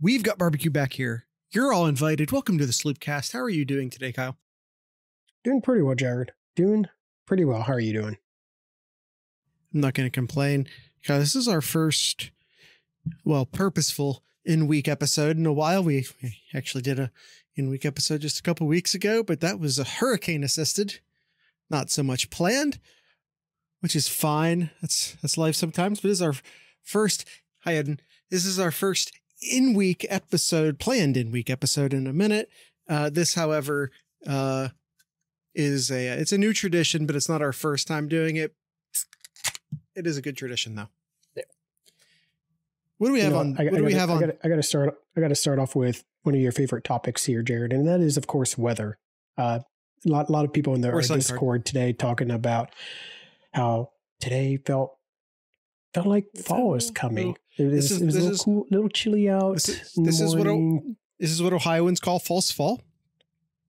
We've got barbecue back here. You're all invited. Welcome to the Sloopcast. How are you doing today, Kyle? Doing pretty well, Jared. Doing pretty well. How are you doing? I'm not going to complain. Kyle, this is our first, purposeful in-week episode in a while. We actually did a in-week episode just a couple weeks ago, but that was a hurricane-assisted, not so much planned, which is fine. That's life sometimes, but this is our first. Hi, Eden. This is our first in-week episode, planned in-week episode in a minute. This, however, it's a new tradition, but it's not our first time doing it. It is a good tradition, though. Yeah. What do we have on? I got to start off with one of your favorite topics here, Jared, and that is, of course, weather. A lot of people in our Discord today talking about how today felt like fall is coming. It was a little cool, little chilly out. This is what Ohioans call false fall.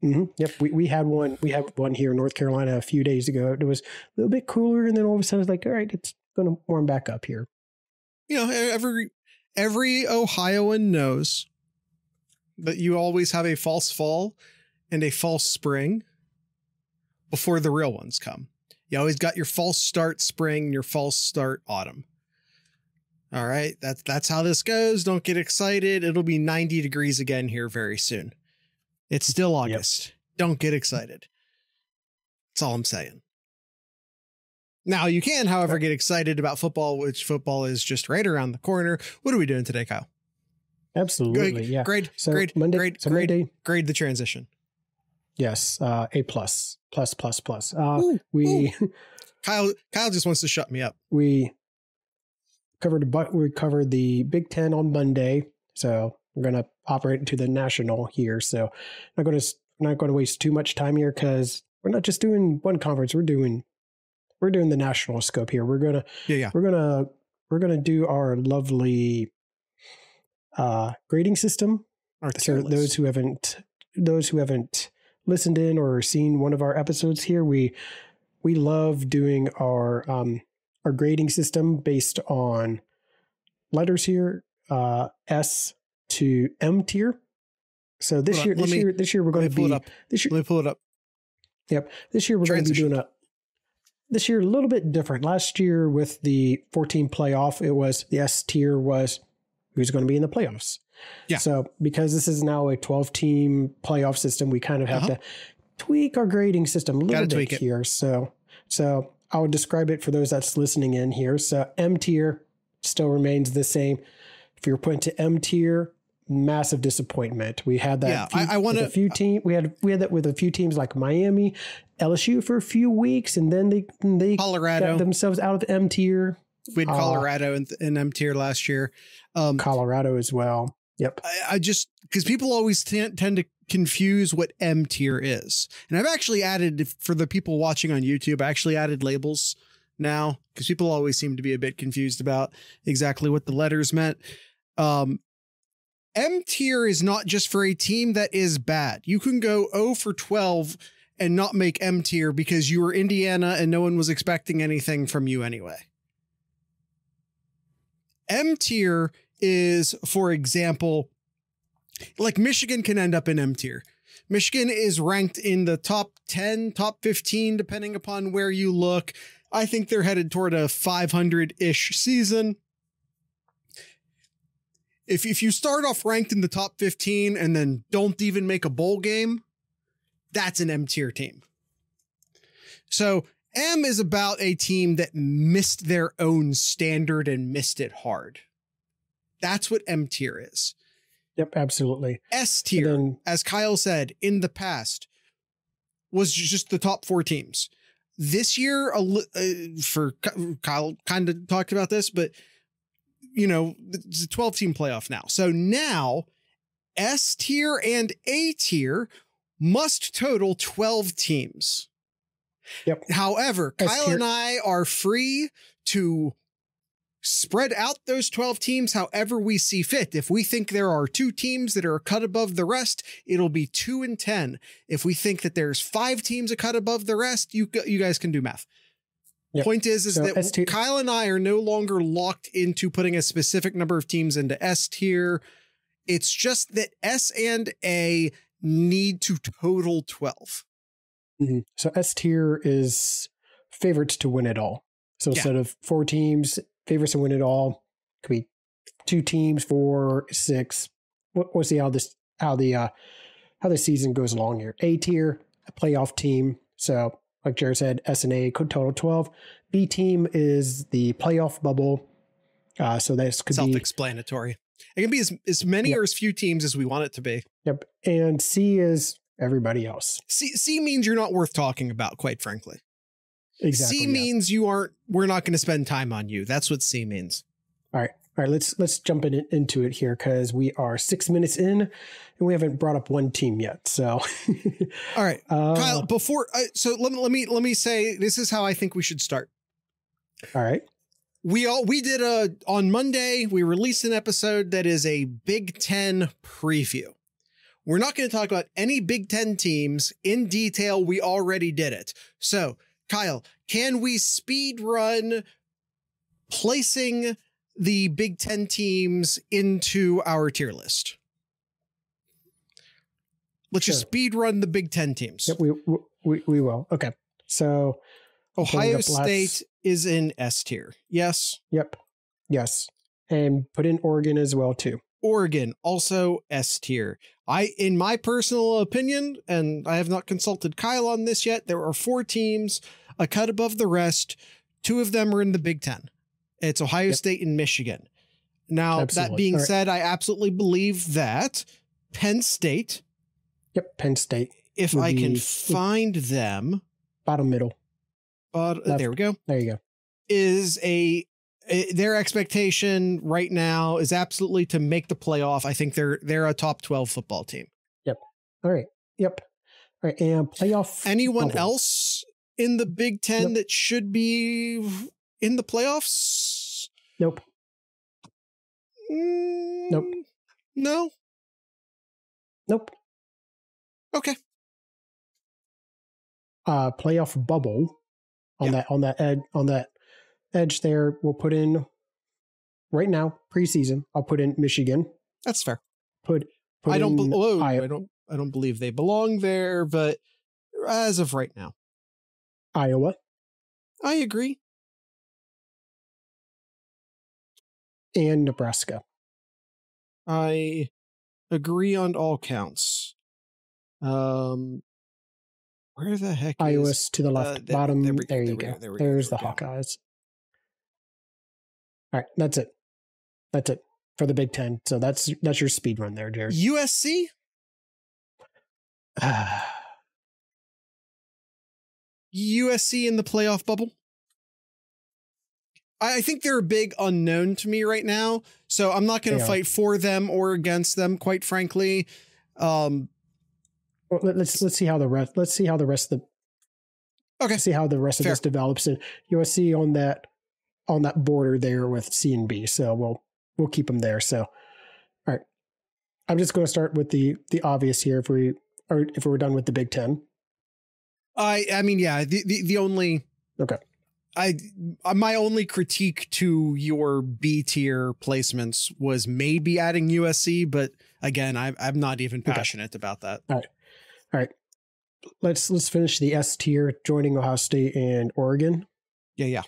Mm-hmm. Yep, we had one. We had one here in North Carolina a few days ago. It was a little bit cooler, and then all of a sudden, it's like, all right, it's going to warm back up here. You know, every Ohioan knows that you always have a false fall and a false spring before the real ones come. You always got your false start spring and your false start autumn. All right, that's how this goes. Don't get excited. It'll be 90 degrees again here very soon. It's still August. Yep. Don't get excited. That's all I'm saying. Now, you can, however, get excited about football, which football is just right around the corner. What are we doing today, Kyle? Absolutely, yeah. Grade the transition. Yes, A+, plus. Kyle just wants to shut me up. We covered the Big Ten on Monday, so we're going to operate into the national here. So I'm not going to waste too much time here because we're not just doing one conference. We're doing the national scope here. We're gonna do our lovely grading system. So those who haven't listened in or seen one of our episodes here, we love doing our grading system based on letters here, S to M tier. So this year we're going to be. Let me pull it up. Yep. This year we're going to be doing this year a little bit different. Last year with the 14 playoff, it was the S tier was who's going to be in the playoffs. Yeah. So because this is now a 12-team playoff system, we kind of have to tweak our grading system a little bit here. So I would describe it for those that's listening in here. So M tier still remains the same. If you're put into M tier, massive disappointment. We had that. We had that with a few teams like Miami, LSU for a few weeks, and then they Colorado got themselves out of the M tier. We had Colorado in M tier last year. Colorado as well. Yep. I just because people always tend to confuse what M tier is, and I've actually added for the people watching on YouTube. I actually added labels now because people always seem to be a bit confused about exactly what the letters meant. M tier is not just for a team that is bad. You can go 0 for 12 and not make M tier because you were Indiana and no one was expecting anything from you anyway. M tier is, for example, like Michigan can end up in M tier. Michigan is ranked in the top 10, top 15, depending upon where you look. I think they're headed toward a 500-ish season. If you start off ranked in the top 15 and then don't even make a bowl game, that's an M tier team. So M is about a team that missed their own standard and missed it hard. That's what M tier is. Yep, absolutely. S tier, as Kyle said, in the past, was just the top 4 teams. This year, for Kyle kind of talked about this, but you know, it's a 12-team playoff now. So now S tier and A tier must total 12 teams. Yep. However, Kyle and I are free to spread out those 12 teams however we see fit. If we think there are 2 teams that are a cut above the rest, it'll be 2 and 10. If we think that there's 5 teams a cut above the rest, you guys can do math. Yep. Point is that Kyle and I are no longer locked into putting a specific number of teams into S tier. It's just that S and A need to total 12. Mm-hmm. So S tier is favorites to win it all. So instead of 4 teams, favorites to win it all, could be 2 teams, 4, 6. We'll see how the season goes along here. A tier, a playoff team. So like Jared said, S and A could total 12. B team is the playoff bubble. So this could be self-explanatory. It can be as many or as few teams as we want it to be. Yep. And C is everybody else. C means you're not worth talking about, quite frankly. Exactly. C means we're not going to spend time on you. That's what C means. All right. Let's jump into it here because we are 6 minutes in and we haven't brought up one team yet. So, all right, Kyle. So let me say this is how I think we should start. All right. We did on Monday. We released an episode that is a Big Ten preview. We're not going to talk about any Big Ten teams in detail. We already did it. So, Kyle, can we speed run placing the Big Ten teams into our tier list? Let's just speed run the Big Ten teams. Yep, we will. Okay. So Ohio State is in S tier. Yes. Yep. Yes. And put in Oregon as well too. Oregon also S tier. In my personal opinion, and I have not consulted Kyle on this yet, there are 4 teams a cut above the rest. 2 of them are in the Big Ten. It's Ohio State and Michigan. Now, that being said, I absolutely believe that Penn State. Yep, Penn State. If I can find them. Bottom middle. There we go. There you go. Is their expectation right now is absolutely to make the playoff. I think they're a top 12 football team. Yep. All right. Yep. All right. And playoff. Anyone else in the Big Ten that should be in the playoffs? Nope. Nope. No. Nope. Okay. Playoff bubble on that edge there. We'll put in right now preseason. I'll put in Michigan. That's fair. I don't believe they belong there, but as of right now, Iowa. I agree. And Nebraska. I agree on all counts. Where the heck Iowa's is to the left bottom? There you go. There's the Hawkeyes. All right, that's it. That's it for the Big Ten. So that's your speed run there, Jared. USC? USC in the playoff bubble? I think they're a big unknown to me right now, so I'm not going to fight for them or against them, quite frankly. Well, let's see how the rest. Let's see how the rest of the. Okay. See how the rest of this develops. And USC on that border there with C and B. So we'll keep them there. So, all right. I'm just going to start with the obvious here. If we're done with the Big Ten. I mean, yeah. The only. Okay. My only critique to your B tier placements was maybe adding USC, but again, I'm not even passionate about that. All right. Let's finish the S tier, joining Ohio State and Oregon. Yeah.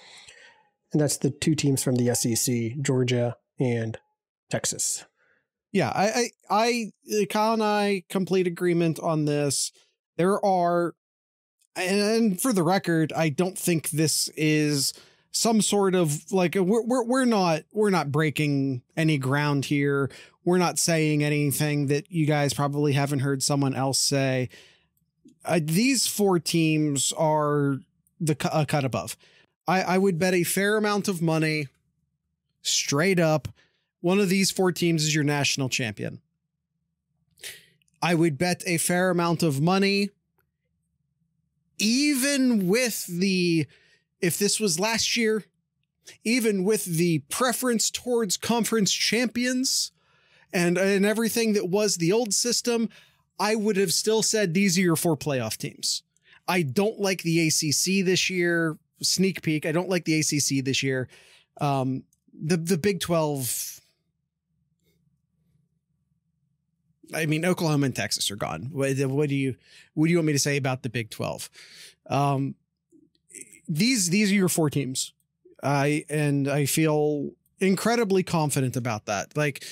And that's the 2 teams from the SEC, Georgia and Texas. Yeah, I Kyle and I complete agreement on this. There are, and for the record, I don't think this is some sort of like we're not breaking any ground here. We're not saying anything that you guys probably haven't heard someone else say. These 4 teams are a cut above. I would bet a fair amount of money, straight up, one of these 4 teams is your national champion. I would bet a fair amount of money, even with if this was last year, even with the preference towards conference champions and everything that was the old system, I would have still said these are your 4 playoff teams. I don't like the ACC this year. Sneak peek. I don't like the ACC this year. The Big 12. I mean, Oklahoma and Texas are gone. What do you want me to say about the Big 12? These are your 4 teams. I feel incredibly confident about that. Like,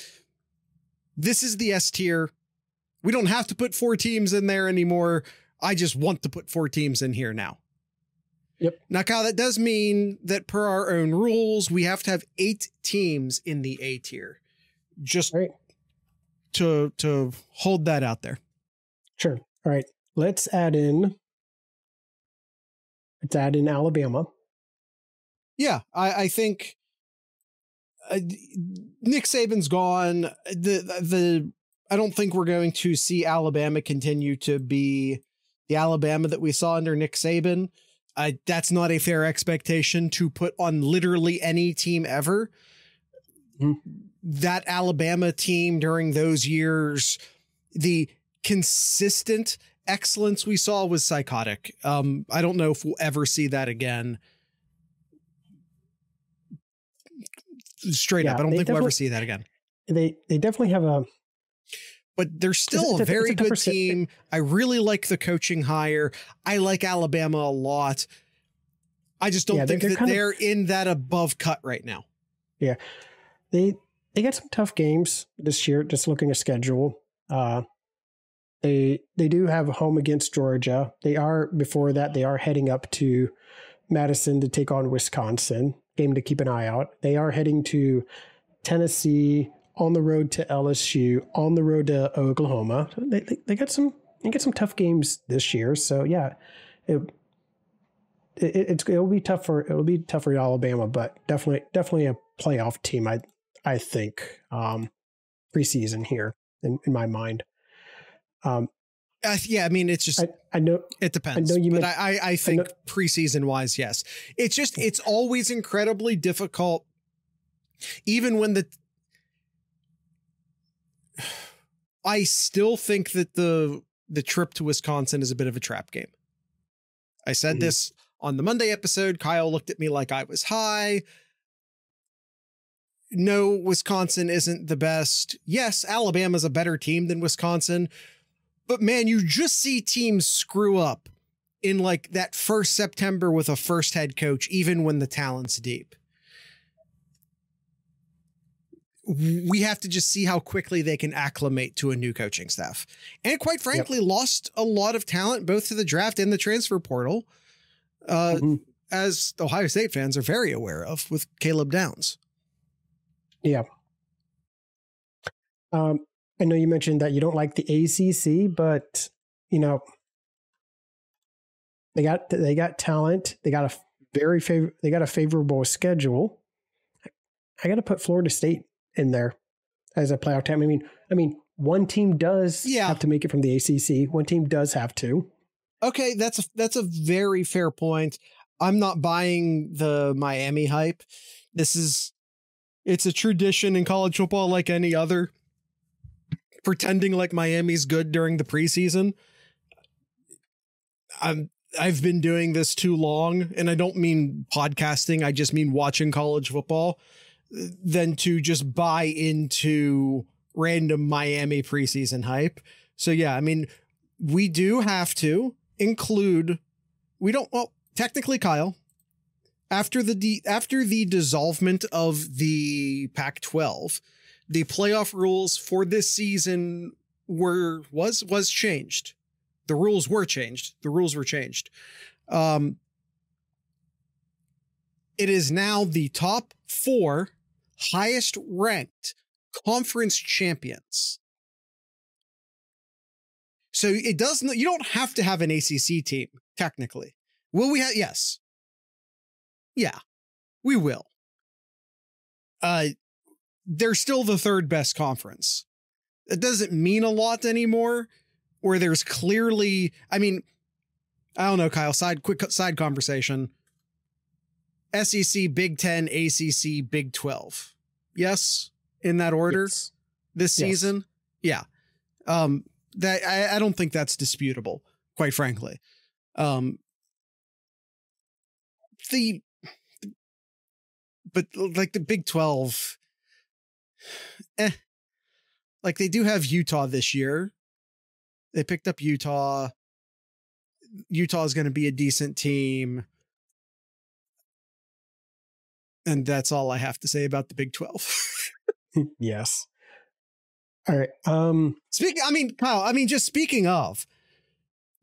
this is the S tier. We don't have to put 4 teams in there anymore. I just want to put 4 teams in here now. Yep. Now, Kyle, that does mean that per our own rules, we have to have 8 teams in the A tier. Just right. to hold that out there. Sure. All right. Let's add in Alabama. Yeah, I think Nick Saban's gone. I don't think we're going to see Alabama continue to be the Alabama that we saw under Nick Saban. That's not a fair expectation to put on literally any team ever. That Alabama team during those years, the consistent excellence we saw was psychotic. I don't know if we'll ever see that again. Straight up, I don't think we'll ever see that again. They definitely have a... But they're still a very good team. I really like the coaching hire. I like Alabama a lot. I just don't think that they're in that above cut right now. Yeah. They got some tough games this year, just looking at schedule. They do have a home against Georgia. Before that, they are heading up to Madison to take on Wisconsin. Game to keep an eye out. They are heading to Tennessee, on the road to LSU, on the road to Oklahoma. They got some tough games this year. So yeah, it'll be tough for Alabama, but definitely a playoff team. I think preseason here in my mind. Yeah, I mean, it's just, I know it depends, but I think preseason wise, yes, it's always incredibly difficult, even when I still think that the trip to Wisconsin is a bit of a trap game. I said this on the Monday episode. Kyle looked at me like I was high. No, Wisconsin isn't the best. Yes, Alabama's a better team than Wisconsin. But man, you just see teams screw up in like that first September with a first head coach, even when the talent's deep. We have to just see how quickly they can acclimate to a new coaching staff. And quite frankly, lost a lot of talent, both to the draft and the transfer portal, as Ohio State fans are very aware of with Caleb Downs. Yeah. I know you mentioned that you don't like the ACC, but you know, they got talent. They got a favorable schedule. I got to put Florida State in there as a playoff team. I mean, one team does have to make it from the ACC. One team does have to. Okay, that's a very fair point. I'm not buying the Miami hype. It's a tradition in college football like any other. Pretending like Miami's good during the preseason. I've been doing this too long, and I don't mean podcasting. I just mean watching college football, than to just buy into random Miami preseason hype. So yeah, I mean, we do have to include, technically, Kyle, after the dissolvement of the Pac-12, the playoff rules for this season was changed. The rules were changed. It is now the top 4 highest ranked conference champions. So you don't have to have an ACC team, technically. Will we have? Yes. Yeah, we will. They're still the 3rd best conference. It doesn't mean a lot anymore, where there's clearly, I mean, I don't know, Kyle, quick side conversation. SEC, Big 10, ACC, Big 12. Yes? In that order? Yes. This season? Yeah. That I don't think that's disputable, quite frankly. But like the Big 12, like they do have Utah this year. They picked up Utah. Utah is going to be a decent team. And that's all I have to say about the Big 12. Yes. All right. Kyle, just speaking of,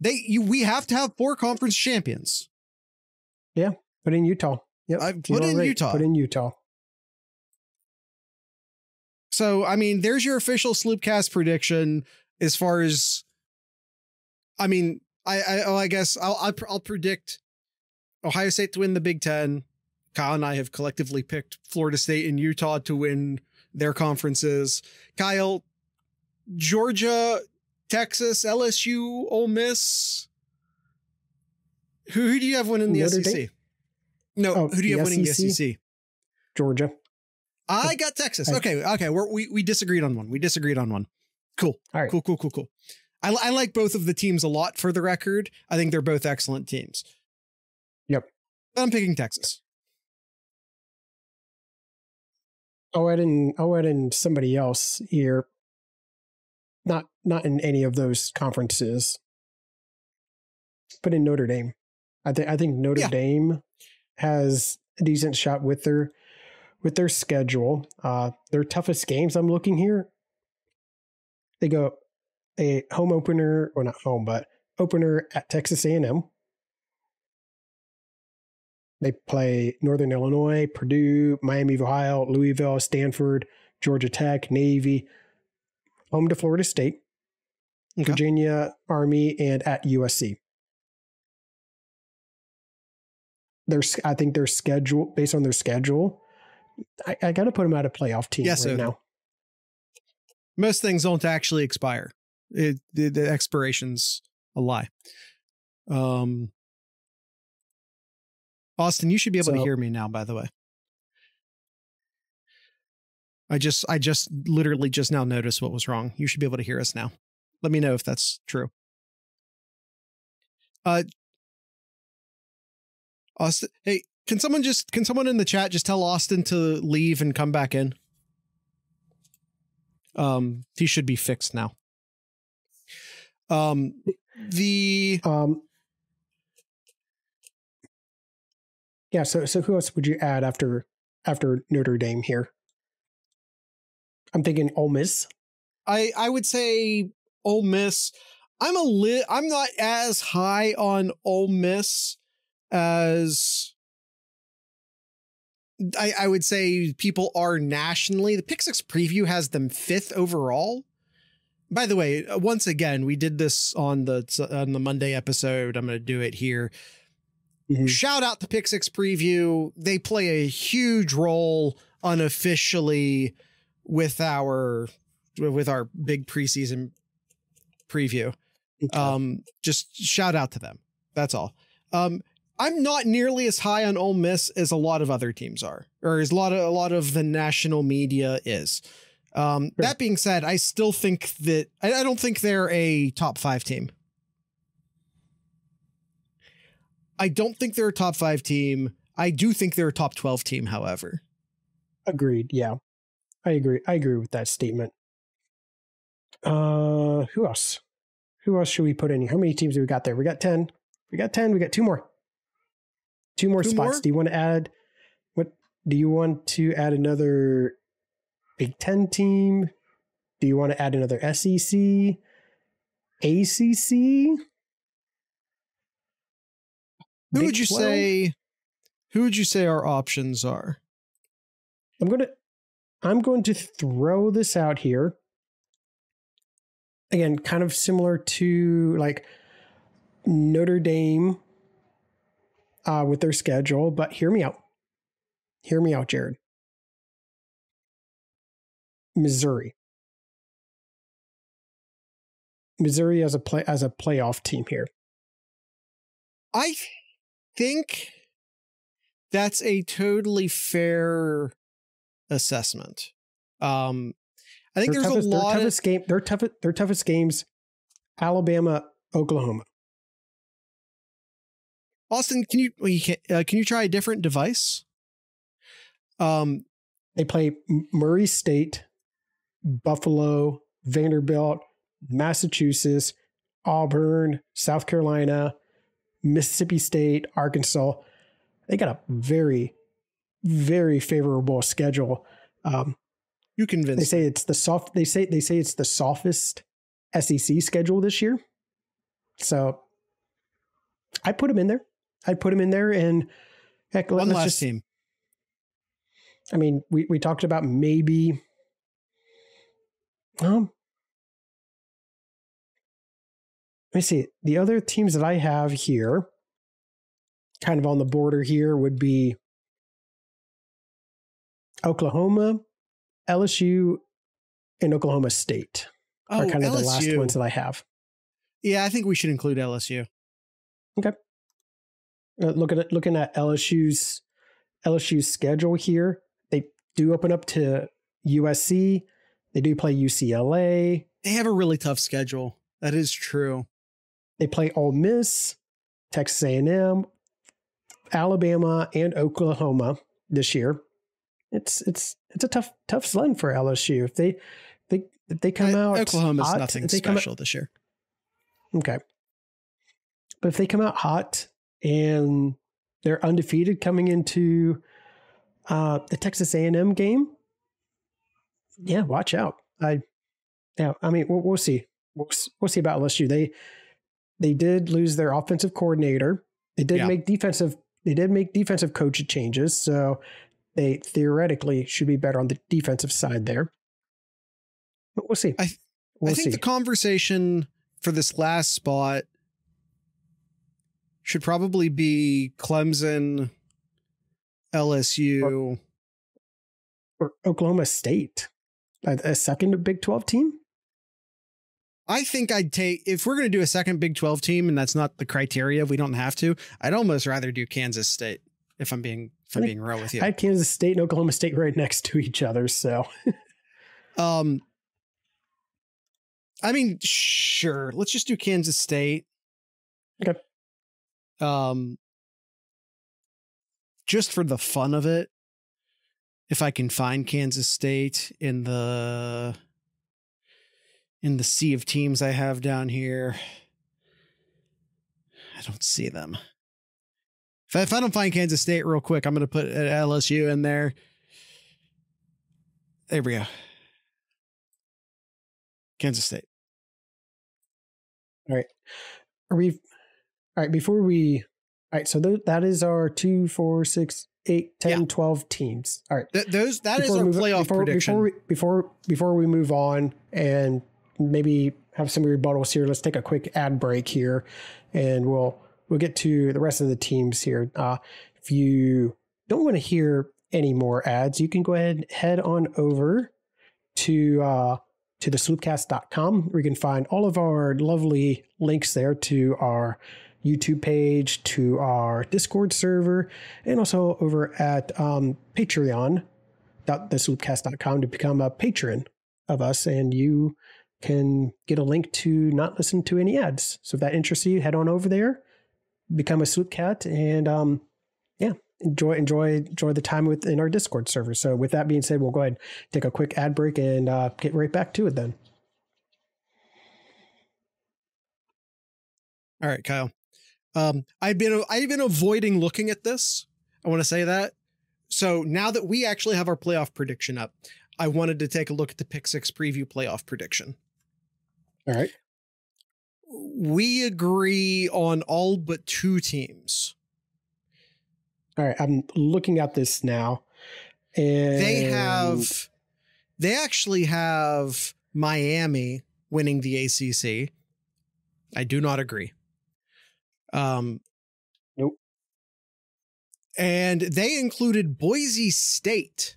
we have to have 4 conference champions. Yeah. Put in Utah. Yep. Put in Utah. Put in Utah. So, there's your official Sloopcast prediction as far as, I guess I'll predict Ohio State to win the Big Ten. Kyle and I have collectively picked Florida State and Utah to win their conferences. Kyle, Georgia, Texas, LSU, Ole Miss. Who do you have winning the SEC? Dame? No, who do you have winning the SEC? Georgia. I got Texas. Okay. We disagreed on one. Cool. All right. Cool. I like both of the teams a lot, for the record. I think they're both excellent teams. Yep. But I'm picking Texas. I'll add in somebody else here. Not in any of those conferences. But in Notre Dame. I think Notre Dame has a decent shot with their schedule. Their toughest games, I'm looking here. They go a home opener, or not home, but opener at Texas A&M. They play Northern Illinois, Purdue, Miami of Ohio, Louisville, Stanford, Georgia Tech, Navy, home to Florida State, Virginia, Army, and at USC. I think their schedule, based on their schedule, I got to put them out a playoff team now. Most things don't actually expire. The expiration's a lie. Austin, you should be able to hear me now, by the way. I just literally just now noticed what was wrong. You should be able to hear us now. Let me know if that's true. Austin, hey, can someone in the chat just tell Austin to leave and come back in? He should be fixed now. Yeah, so who else would you add after Notre Dame here? I'm thinking Ole Miss. I would say Ole Miss. I'm not as high on Ole Miss as I would say people are nationally. The Pick Six preview has them 5th overall. By the way, once again, we did this on the Monday episode. I'm going to do it here. Mm-hmm. Shout out to Pick Six preview. They play a huge role unofficially with our big preseason preview. Okay. Just shout out to them. That's all. I'm not nearly as high on Ole Miss as a lot of other teams are, or as a lot of the national media is. Sure. That being said, I still think that I don't think they're a top 5 team. I don't think they're a top 5 team. I do think they're a top 12 team, however. Agreed. Yeah, I agree. I agree with that statement. Who else? Who else should we put in here? How many teams do we got there? We got 10. We got 2 more. 2 more spots. More? Do you want to add another Big Ten team? Do you want to add another SEC? ACC? Who would you say our options are? I'm going to throw this out here. Again, kind of similar to like Notre Dame with their schedule, but hear me out. Hear me out, Jared. Missouri as a playoff team here. I think that's a totally fair assessment. I think their toughest games, Alabama, Oklahoma. Austin, can you try a different device? They play Murray State, Buffalo, Vanderbilt, Massachusetts, Auburn, South Carolina, Mississippi State, Arkansas. They got a very, very favorable schedule. You convinced. They say it's the soft. They say it's the softest SEC schedule this year. So I put them in there. I'd put them in there, and heck, one last team. I mean, we talked about maybe. Let me see. The other teams that I have here, kind of on the border here, would be Oklahoma, LSU, and Oklahoma State are kind of LSU. The last ones that I have. Yeah, I think we should include LSU. Okay. Looking at LSU's schedule here, they do open up to USC. They do play UCLA. They have a really tough schedule. That is true. They play Ole Miss, Texas A&M, Alabama, and Oklahoma this year. It's a tough sled for LSU. If they come out Oklahoma's hot, nothing special this year. Okay. But if they come out hot and they're undefeated coming into the Texas A&M game, yeah, watch out. I mean, we'll see. We'll see about LSU. They did lose their offensive coordinator. They did make defensive coach changes, so they theoretically should be better on the defensive side there. But we'll see. I think the conversation for this last spot should probably be Clemson, LSU, or Oklahoma State, a second Big 12 team. I think I'd take, if we're going to do a second Big 12 team, and that's not the criteria, we don't have to, I'd almost rather do Kansas State, if I'm being real with you. I had Kansas State and Oklahoma State right next to each other, so. I mean, sure, let's just do Kansas State. Okay. Just for the fun of it, if I can find Kansas State in the sea of teams I have down here, I don't see them. If I don't find Kansas State real quick, I'm going to put LSU in there. There we go. Kansas State. All right. All right. So that is our 2, 4, 6, 8, 10, 12 teams. All right. That is our playoff prediction. Before we move on and maybe have some rebuttals here, let's take a quick ad break here, and we'll get to the rest of the teams here. If you don't want to hear any more ads, you can go ahead and head on over to thesloopcast.com, where you can find all of our lovely links there to our YouTube page, to our Discord server, and also over at patreon.thesloopcast.com to become a patron of us, and you can get a link to not listen to any ads. So if that interests you, head on over there, become a Sloopcat, and enjoy the time in our Discord server. So with that being said, we'll go ahead and take a quick ad break and get right back to it then. All right, Kyle. I've been avoiding looking at this. I want to say that. So now that we actually have our playoff prediction up, I wanted to take a look at the Pick 6 preview playoff prediction. All right. We agree on all but 2 teams. All right. I'm looking at this now. And they actually have Miami winning the ACC. I do not agree. Nope. And they included Boise State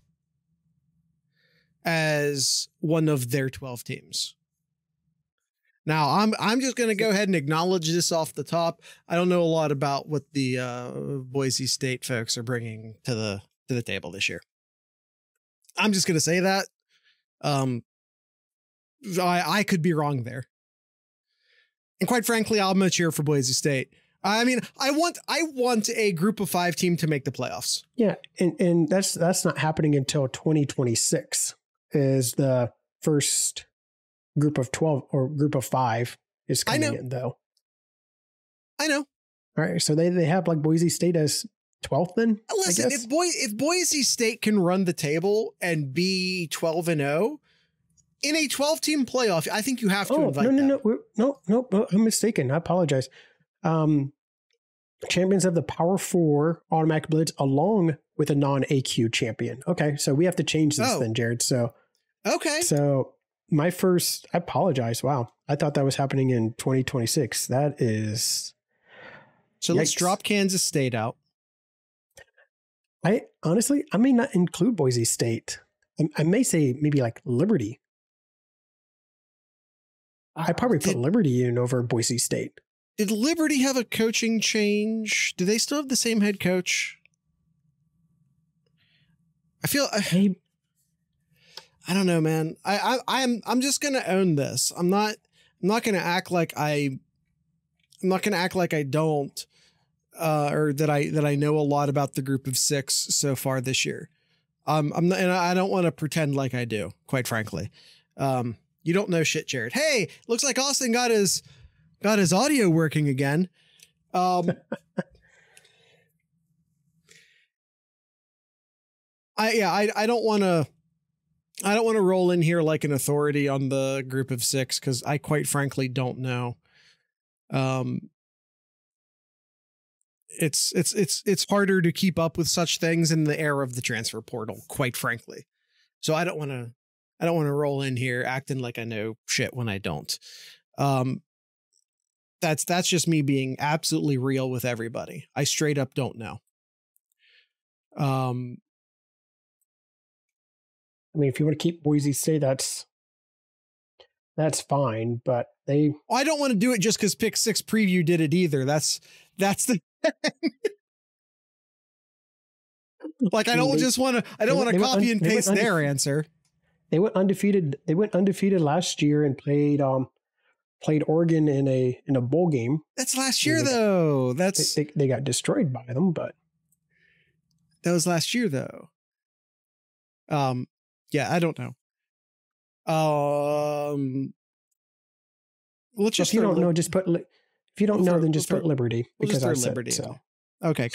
as one of their 12 teams. Now, I'm just going to go ahead and acknowledge this off the top. I don't know a lot about what the Boise State folks are bringing to the table this year. I'm just going to say that. I could be wrong there. And quite frankly, I'm going to cheer for Boise State. I mean, I want a group of 5 team to make the playoffs. Yeah, and that's not happening until 2026 is the first group of 12 or group of 5 is coming in, though. I know. All right. So they have like Boise State as 12th then? Listen, if Boise State can run the table and be 12-0 in a 12-team playoff, I think you have to invite them. No, I'm mistaken. I apologize. Champions of the Power 4 automatic blitz along with a non-AQ champion. Okay, so we have to change this then, Jared. So okay. So I apologize. Wow. I thought that was happening in 2026. That is... So let's drop Kansas State out. I may not include Boise State. I may say maybe like Liberty. I probably put Liberty in over Boise State. Did Liberty have a coaching change? Do they still have the same head coach? I don't know, man. I'm just gonna own this. I'm not gonna act like I don't, or that I know a lot about the group of 6 so far this year. I'm not, and I don't want to pretend like I do, quite frankly. You don't know shit, Jared. Hey, looks like Austin got his audio working again. I don't want to roll in here like an authority on the group of 6 because I quite frankly don't know. It's harder to keep up with such things in the era of the transfer portal, quite frankly. So I don't want to roll in here acting like I know shit when I don't. That's just me being absolutely real with everybody. I straight up don't know. I mean, if you want to keep Boise State, that's fine, but I don't want to do it just because Pick 6 Preview did it either. That's the like, I don't want to copy and paste their answer. They went undefeated. They went undefeated last year and played Oregon in a bowl game. That's last year, though. They got destroyed by them, but that was last year, though. Yeah, I don't know. Let's just. If you don't know, just put. If you don't know, then just put Liberty because I said Liberty. So. Okay,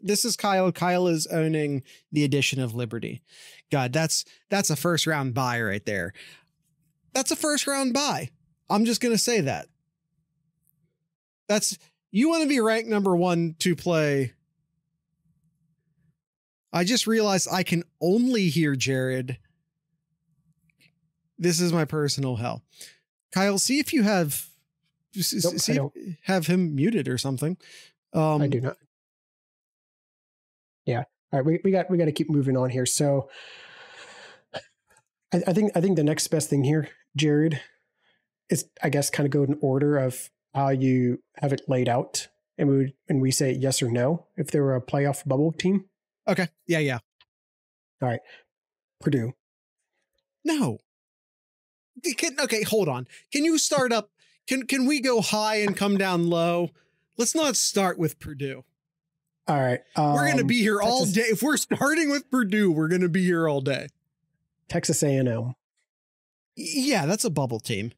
this is Kyle. Kyle is owning the addition of Liberty. God, that's a first round buy right there. That's a first round buy. I'm just gonna say that. You want to be ranked number 1 to play. I just realized I can only hear Jared. This is my personal hell. Kyle, see if you have. Have him muted or something. I do not. Yeah. All right. We got to keep moving on here. So I think the next best thing here, Jared, is I guess kind of go in order of how you have it laid out, and we say yes or no if they were a playoff bubble team. Okay. Yeah. All right. Purdue. No. Okay. Hold on. Can you start up? Can we go high and come down low? Let's not start with Purdue. All right. We're going to be here all day. If we're starting with Purdue, we're going to be here all day. Texas A&M. Yeah, that's a bubble team.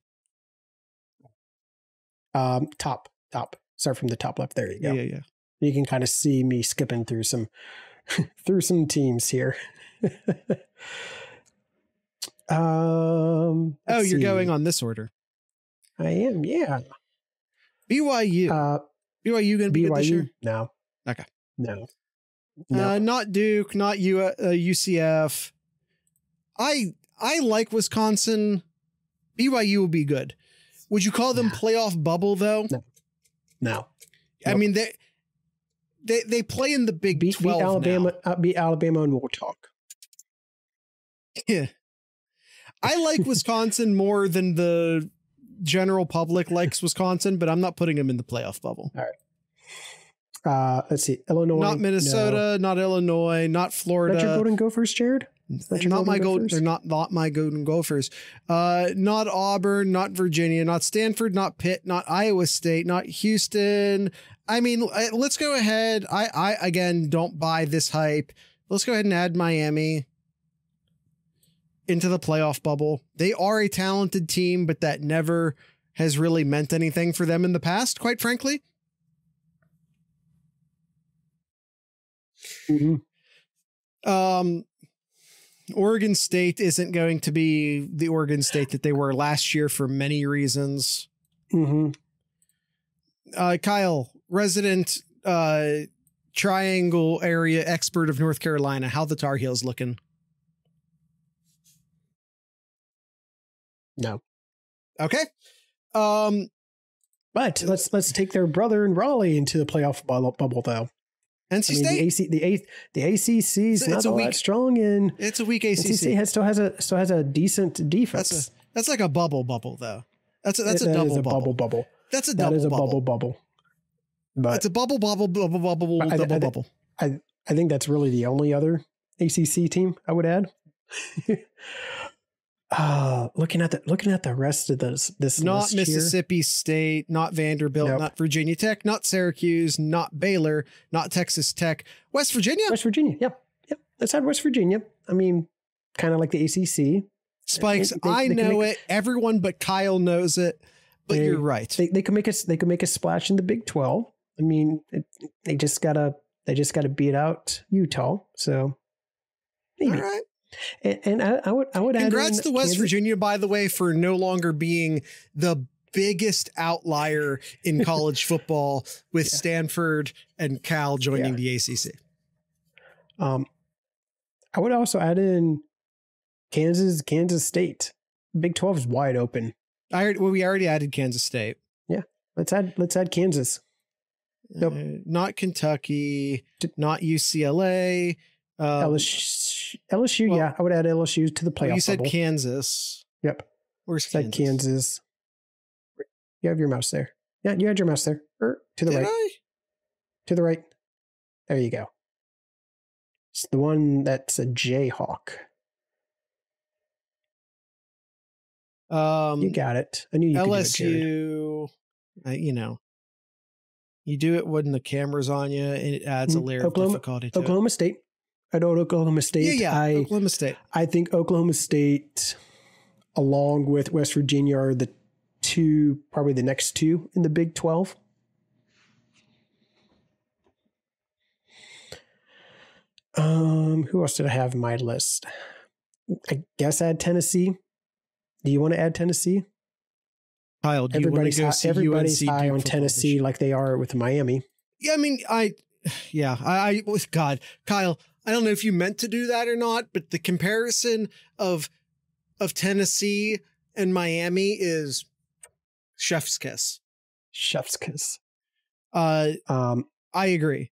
Top. Start from the top left. There you go. Yeah. You can kind of see me skipping through some teams here. You're going on this order. I am, yeah. BYU. BYU going to be good this year? No. Okay. No. Not Duke, not UCF. I like Wisconsin. BYU will be good. Would you call them playoff bubble though? No. I mean they play in the Big 12 beat Alabama. now. Beat Alabama, and we'll talk. Yeah. I like Wisconsin more than the general public likes Wisconsin, but I'm not putting them in the playoff bubble. All right. Let's see. Illinois. Not Minnesota, not Illinois, not Florida. Not your Golden Gophers, Jared? Not my Golden. They're not my Golden Gophers. Not Auburn, not Virginia, not Stanford, not Pitt, not Iowa State, not Houston. I mean, let's go ahead. I again don't buy this hype. Let's go ahead and add Miami into the playoff bubble. They are a talented team, but that never has really meant anything for them in the past, quite frankly. Mm-hmm. Oregon State isn't going to be the Oregon State that they were last year for many reasons. Mm-hmm. Kyle, resident triangle area expert of North Carolina, how the Tar Heels looking? No. Okay. But let's take their brother in Raleigh into the playoff bubble though. NC State. The ACC is not all that strong, and it's a weak ACC. NC still has a decent defense. That's like a bubble though. That's a double bubble. That's a double bubble. But it's a bubble. I think that's really the only other ACC team I would add. Looking at the rest of this not list Mississippi here. State, not Vanderbilt, Nope. not Virginia Tech, not Syracuse, not Baylor, not Texas Tech, West Virginia. Yep. Let's add West Virginia. I mean, kind of like the ACC. Spikes. I know it. Everyone but Kyle knows it. But you're right. They could make a splash in the Big 12. I mean, they just gotta beat out Utah. So maybe. All right. And I would Congrats add to West Virginia, by the way, for no longer being the biggest outlier in college football with Stanford and Cal joining the ACC. I would also add in Kansas State. Big 12 is wide open. We already added Kansas State. Yeah, let's add Kansas. Nope. Not Kentucky, not UCLA. LSU, well, I would add LSU to the playoff. You said bubble. Kansas. Yep. Where's Kansas? Kansas. You have your mouse there. Yeah, you had your mouse there. To the Did right. I? To the right. There you go. It's the one that's a Jayhawk. You got it. I knew you LSU, could do it, you do it when the camera's on you, and it adds a layer of difficulty to Oklahoma State. I know Oklahoma State. Yeah, Oklahoma State. I think Oklahoma State, along with West Virginia, are probably the next two in the Big 12. Who else did I have in my list? I guess add Tennessee. Do you want to add Tennessee? Kyle, do everybody's you want to go see everybody's UNC high on Tennessee like they are with Miami. Yeah, I mean, God, Kyle, I don't know if you meant to do that or not, but the comparison of Tennessee and Miami is chef's kiss. Chef's kiss. I agree.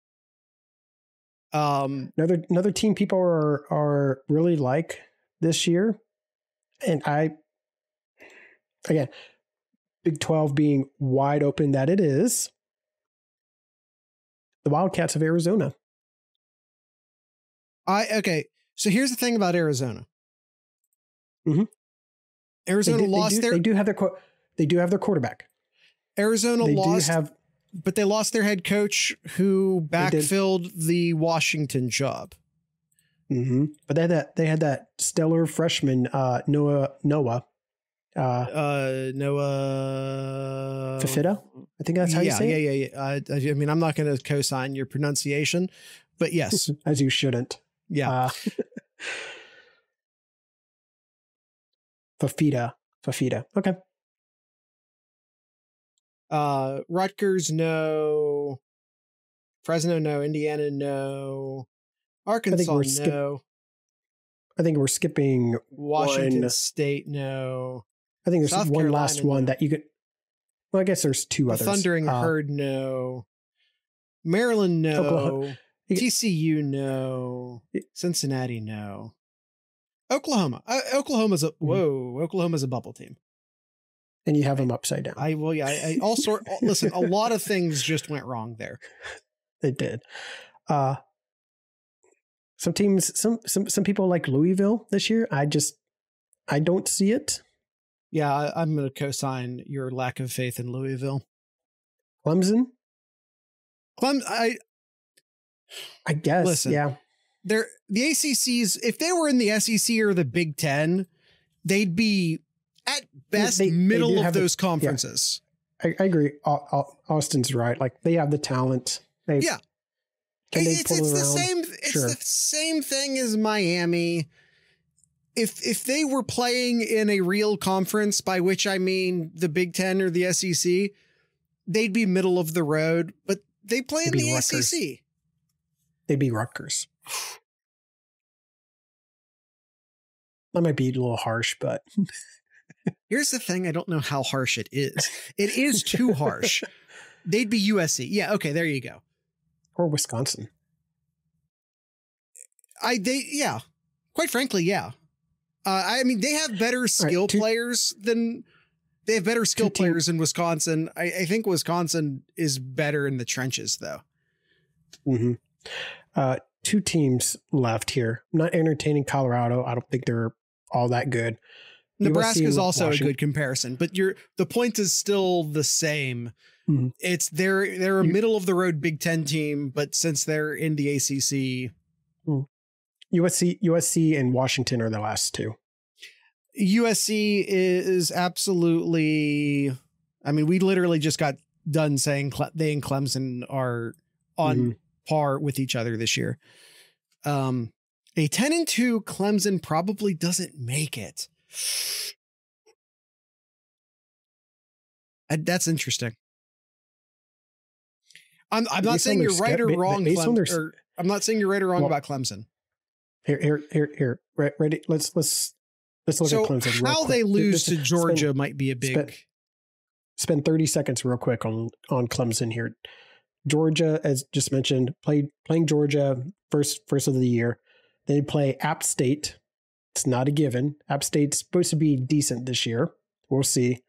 Another team people are really like this year, and again, Big 12 being wide open that it is, the Wildcats of Arizona. Okay. So here's the thing about Arizona. Mm-hmm. Arizona lost They do have their quarterback. Arizona lost, but they lost their head coach who backfilled the Washington job. Mm-hmm. But they had that stellar freshman Noah Fafita. I think that's how you say it. Yeah. I mean, I'm not going to co-sign your pronunciation, but yes, as you shouldn't. Yeah. Fafita. Okay. Rutgers, no. Fresno, no. Indiana, no. Arkansas, no. I think we're skipping Washington State, no. I think there's South one Carolina, last one that you could. Well, I guess there's two others. Thundering Herd, no. Maryland, no. Oklahoma. TCU, no. Cincinnati, no. Oklahoma. Oklahoma's a bubble team. And you have them upside down. Listen, a lot of things just went wrong there. They did. Some teams, some people like Louisville this year. I don't see it. Yeah, I'm going to co-sign your lack of faith in Louisville. Clemson. I guess. listen, yeah. the ACCs, if they were in the SEC or the Big Ten, they'd be at best middle of those conferences. I agree. Austin's right. Like they have the talent. It's the same. It's the same thing as Miami. If they were playing in a real conference, by which I mean the Big Ten or the SEC, they'd be middle of the road. But they play in the ACC. They'd be Rutgers. That might be a little harsh, but here's the thing. I don't know how harsh it is. It is too harsh. They'd be USC. Yeah. Okay. There you go. Or Wisconsin. Quite frankly, yeah. I mean, they have better skill players than players in Wisconsin. I think Wisconsin is better in the trenches, though. Mm-hmm. 2 teams left here. I'm not entertaining Colorado. I don't think they're all that good. Nebraska is also a good comparison, but the point is still the same. Mm-hmm. It's they're a middle of the road Big Ten team, but since they're in the ACC, USC and Washington are the last 2. USC is absolutely. I mean, we literally just got done saying they and Clemson are on par with each other this year. A 10-2 Clemson probably doesn't make it. That's interesting. I'm not saying you're right or wrong. I'm not saying you're right or wrong about Clemson. Here. Ready? Let's look at Clemson. How they lose to Georgia might be a big. Spend 30 seconds real quick on Clemson here. Georgia, as just mentioned, playing Georgia first of the year. They play App State. It's not a given. App State's supposed to be decent this year. We'll see.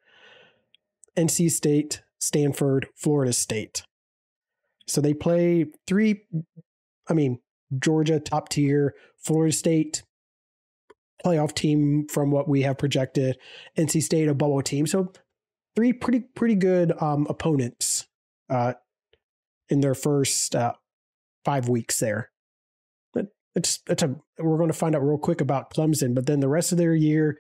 NC State, Stanford, Florida State. So they play 3. I mean, Georgia top tier, Florida State playoff team from what we have projected, NC State a bubble team. So 3 pretty good opponents in their first 5 weeks there. But we're going to find out real quick about Clemson, but then the rest of their year,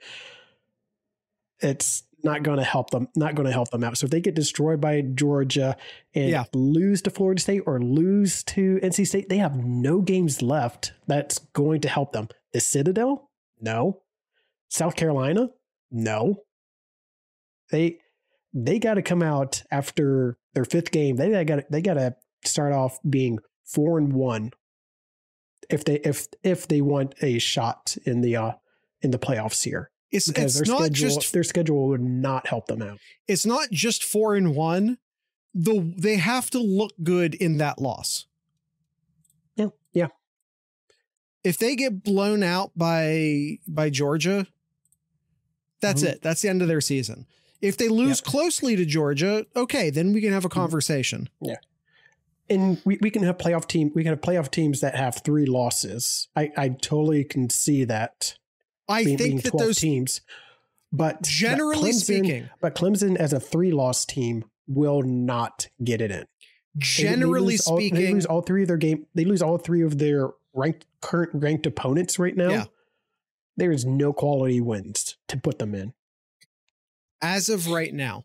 it's not going to help them. Not going to help them out. So if they get destroyed by Georgia and lose to Florida State or lose to NC State, they have no games left that's going to help them. The Citadel? No. South Carolina? No. They got to come out after their 5th game. They got to start off being 4-1 if they want a shot in the playoffs here. Their schedule would not help them out. It's not just 4-1. They have to look good in that loss. Yeah. If they get blown out by Georgia, that's it. That's the end of their season. If they lose closely to Georgia, okay, then we can have a conversation. Yeah. And we can have playoff team. We can have playoff teams that have 3 losses. I totally can see that. I think that those teams, but generally speaking, Clemson as a 3-loss team will not get it in. Generally speaking, they lose all 3 of their game. They lose all 3 of their current ranked opponents right now. Yeah. There is no quality wins to put them in. As of right now,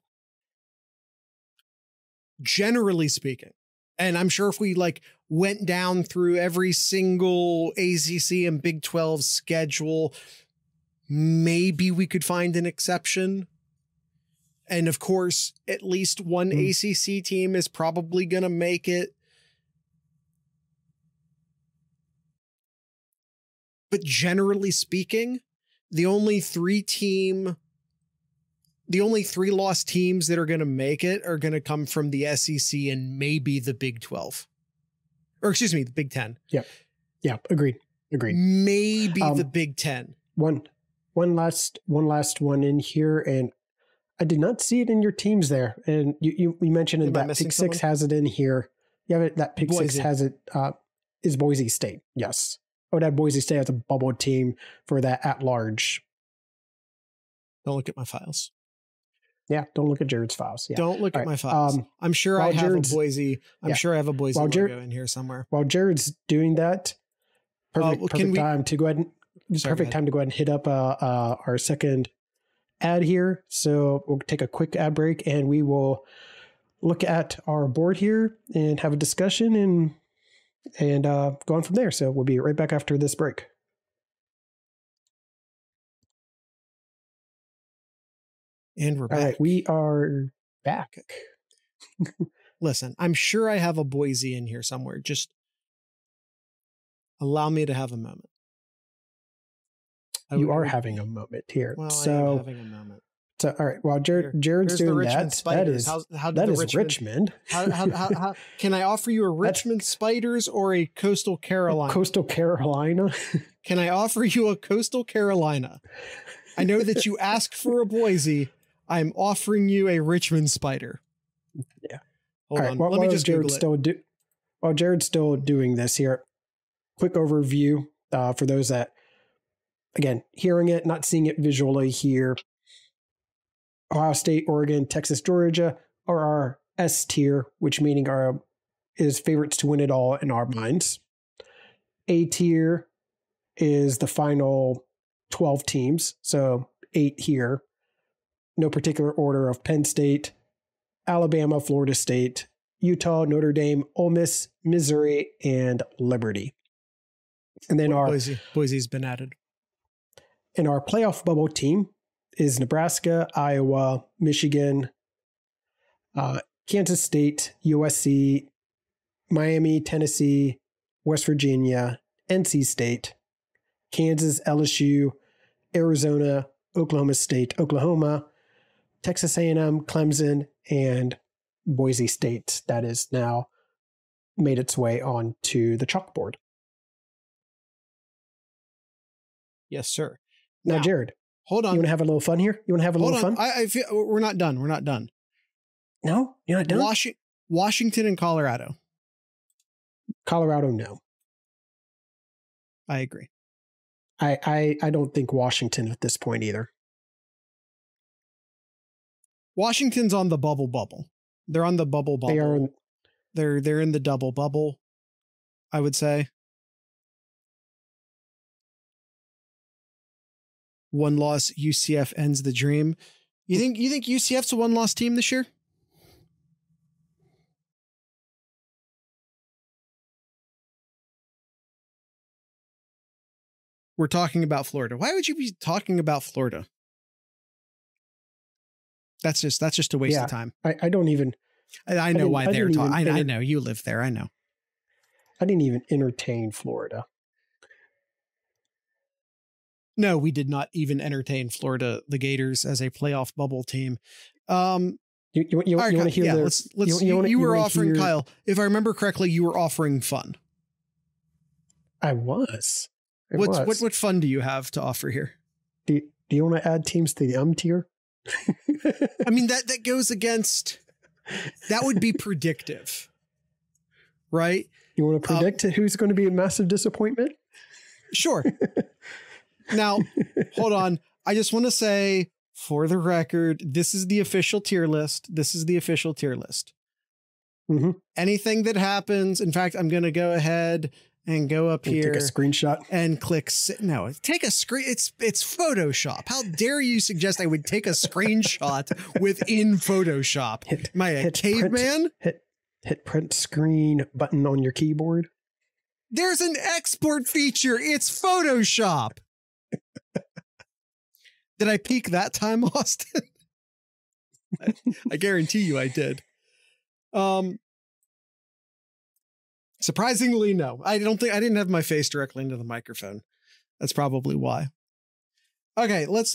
generally speaking, and I'm sure if we went down through every single ACC and Big 12 schedule, maybe we could find an exception. And of course, at least one ACC team is probably going to make it. But generally speaking, the only 3-loss teams that are going to make it are going to come from the SEC and maybe the Big 12. Or excuse me, the Big 10. Yeah. Yeah. Agreed. Maybe the Big 10. One last one in here, and I did not see it in your teams there. And you mentioned that Pick 6 has it in here. Yeah, that Pick 6 has it. Is Boise State? Yes. I would have Boise State as a bubble team for that at large. Don't look at my files. Yeah, don't look at Jared's files. Yeah. Don't look at my files. I'm sure I have a Boise. I'm sure I have a Boise logo in here somewhere. While Jared's doing that, Perfect time to go ahead and hit up our second ad here. So we'll take a quick ad break and we will look at our board here and have a discussion and go on from there. So we'll be right back after this break. And we're back. All right, we are back. Listen, I'm sure I have a Boise in here somewhere. Just allow me to have a moment. You are having a moment here. Well, so, I am having a moment. So, all right. While Jared's doing that, that is Richmond. How can I offer you a Richmond Spiders or a Coastal Carolina? Coastal Carolina. Can I offer you a Coastal Carolina? I know that you asked for a Boise. I'm offering you a Richmond Spider. Yeah. Hold on. Let me just while Jared's still doing this here, quick overview for those that, again, hearing it, not seeing it visually here. Ohio State, Oregon, Texas, Georgia are our S tier, which meaning is favorites to win it all in our minds. A tier is the final 12 teams, so 8 here. No particular order of Penn State, Alabama, Florida State, Utah, Notre Dame, Ole Miss, Missouri, and Liberty. And then Boise's been added. And our playoff bubble team is Nebraska, Iowa, Michigan, Kansas State, USC, Miami, Tennessee, West Virginia, NC State, Kansas, LSU, Arizona, Oklahoma State, Oklahoma, Texas A&M, Clemson, and Boise State. That is now made its way onto the chalkboard. Yes, sir. Now, Jared, hold on. You want to have a little fun here? You want to have a little fun? I feel we're not done. We're not done. No, you're not done. Washington and Colorado. Colorado, no. I agree. I don't think Washington at this point either. Washington's on the bubble. They're on the bubble. They are. They're in the double bubble, I would say. One loss, UCF ends the dream. You think UCF's a one-loss team this year? We're talking about Florida. Why would you be talking about Florida? That's just a waste of time. I don't even. I know why they're talking. I know you live there. I know. I didn't even entertain Florida. No, we did not even entertain Florida, the Gators, as a playoff bubble team. You want to hear? Yeah, you were offering, Kyle. If I remember correctly, you were offering fun. I was. What fun do you have to offer here? Do you want to add teams to the M tier? I mean, that goes against. That would be predictive, right? You want to predict who's going to be a massive disappointment? Sure. Now, hold on. I just want to say, for the record, this is the official tier list. Mm-hmm. Anything that happens, in fact, I'm going to go ahead and go up here. Take a screenshot. And click. No, take a screen. It's Photoshop. How dare you suggest I would take a screenshot within Photoshop? Am I a caveman? Hit print screen button on your keyboard. There's an export feature. It's Photoshop. Did I peak that time, Austin? I guarantee you I did. Surprisingly, no. I didn't have my face directly into the microphone. That's probably why. Okay, let's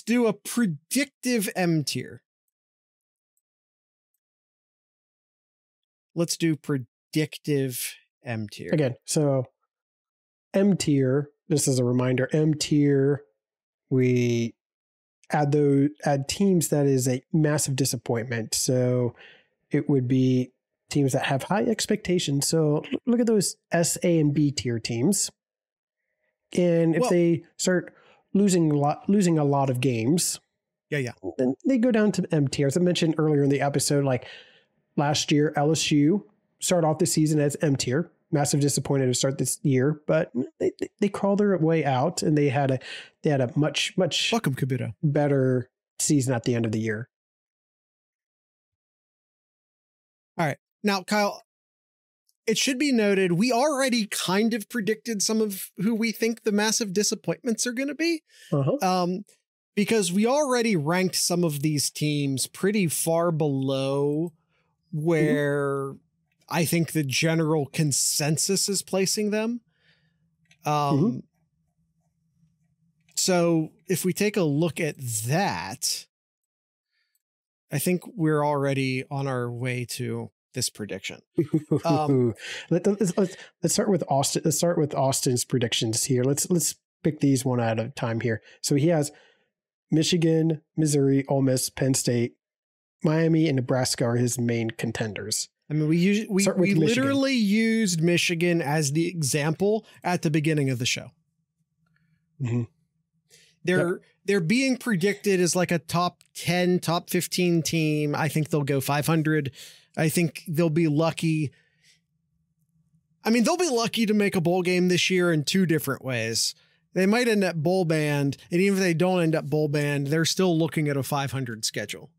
do a predictive M tier. Let's do predictive M tier. Again, so M tier, just as a reminder, M tier, we add teams that is a massive disappointment. So it would be teams that have high expectations. So look at those S, A, and B tier teams. And if they start losing a lot of games, then they go down to M tier. As I mentioned earlier in the episode, like last year, LSU started off the season as M tier. massive disappointed to start this year, but they crawled their way out, and they had a much Welcome, Kabuto. better season at the end of the year. All right. Now, Kyle, it should be noted, we already kind of predicted some of who we think the massive disappointments are going to be. Because we already ranked some of these teams pretty far below where I think the general consensus is placing them. So if we take a look at that, I think we're already on our way to this prediction. Let's start with Austin. Let's start with Austin's predictions here. Let's pick these one at a time here. So he has Michigan, Missouri, Ole Miss, Penn State, Miami, and Nebraska are his main contenders. I mean, we literally used Michigan as the example at the beginning of the show. They're being predicted as like a top 10, top 15 team. I think they'll go 500. I think they'll be lucky. I mean, they'll be lucky to make a bowl game this year in two different ways. They might end up bowl banned, and even if they don't end up bowl banned, they're still looking at a 500 schedule.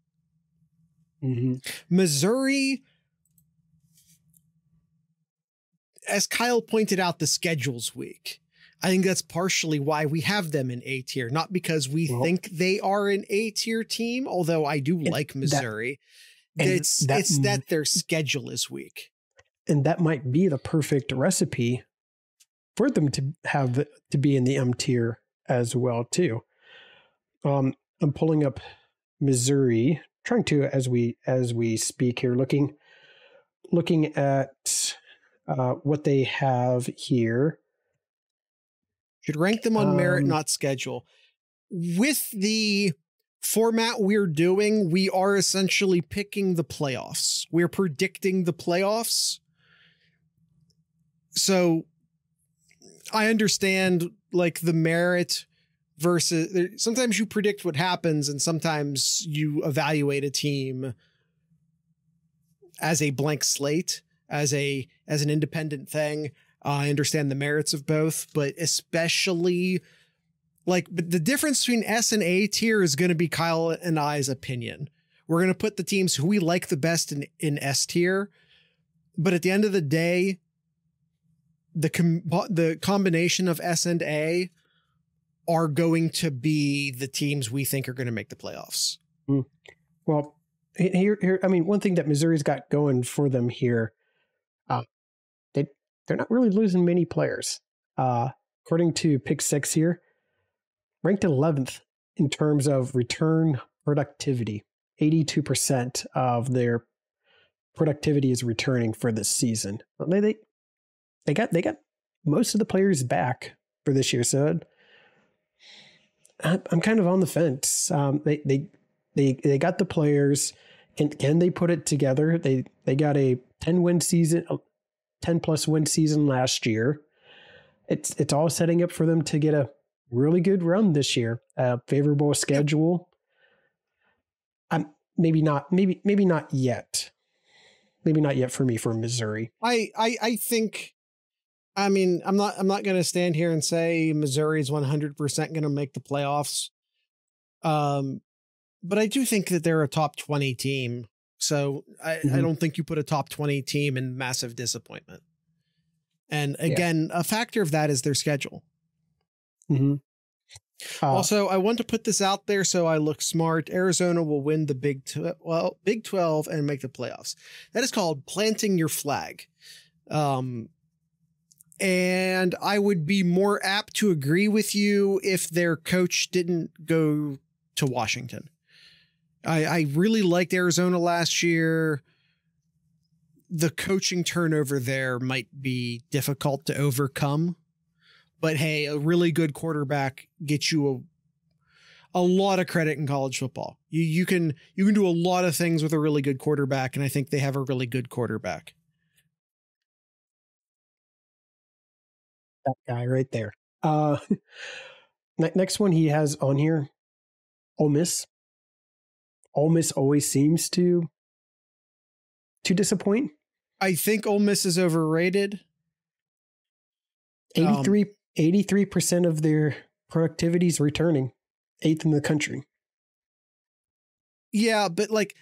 Missouri, as Kyle pointed out, the schedule's weak. I think that's partially why we have them in A tier, not because we think they are an A tier team, although I do like Missouri. It's that their schedule is weak. And that might be the perfect recipe for them to have to be in the M tier as well, too. I'm pulling up Missouri, trying to, as we speak here, looking at what they have here. Should rank them on merit, not schedule. With the format we're doing, we are essentially picking the playoffs. We're predicting the playoffs. So I understand like the merit versus sometimes you predict what happens and sometimes you evaluate a team as a blank slate, as an independent thing. I understand the merits of both, but especially but the difference between S and A tier is going to be Kyle and I's opinion. We're going to put the teams who we like the best in S tier, but at the end of the day, the combination of S and A are going to be the teams we think are going to make the playoffs. Well, here, I mean, one thing that Missouri's got going for them here, they're not really losing many players. According to Pick 6 here, ranked 11th in terms of return productivity. 82% of their productivity is returning for this season. They got most of the players back for this year, so I'm kind of on the fence. They got the players. Can they put it together? They got a 10-win season. 10+ win season last year. It's all setting up for them to get a really good run this year. A favorable schedule. Maybe not yet. Maybe not yet for me for Missouri. I think, I mean, I'm not going to stand here and say Missouri is 100% going to make the playoffs. But I do think that they're a top 20 team. So I don't think you put a top 20 team in massive disappointment. And again, a factor of that is their schedule. Also, I want to put this out there so I look smart. Arizona will win the Big 12 and make the playoffs. That is called planting your flag. And I would be more apt to agree with you if their coach didn't go to Washington. I really liked Arizona last year. The coaching turnover there might be difficult to overcome, but hey, a really good quarterback gets you a lot of credit in college football. You can do a lot of things with a really good quarterback, and I think they have a really good quarterback. That guy right there. Next one he has on here, Ole Miss. Ole Miss always seems to disappoint. I think Ole Miss is overrated. 83% of their productivity is returning, 8th in the country. Yeah, but like,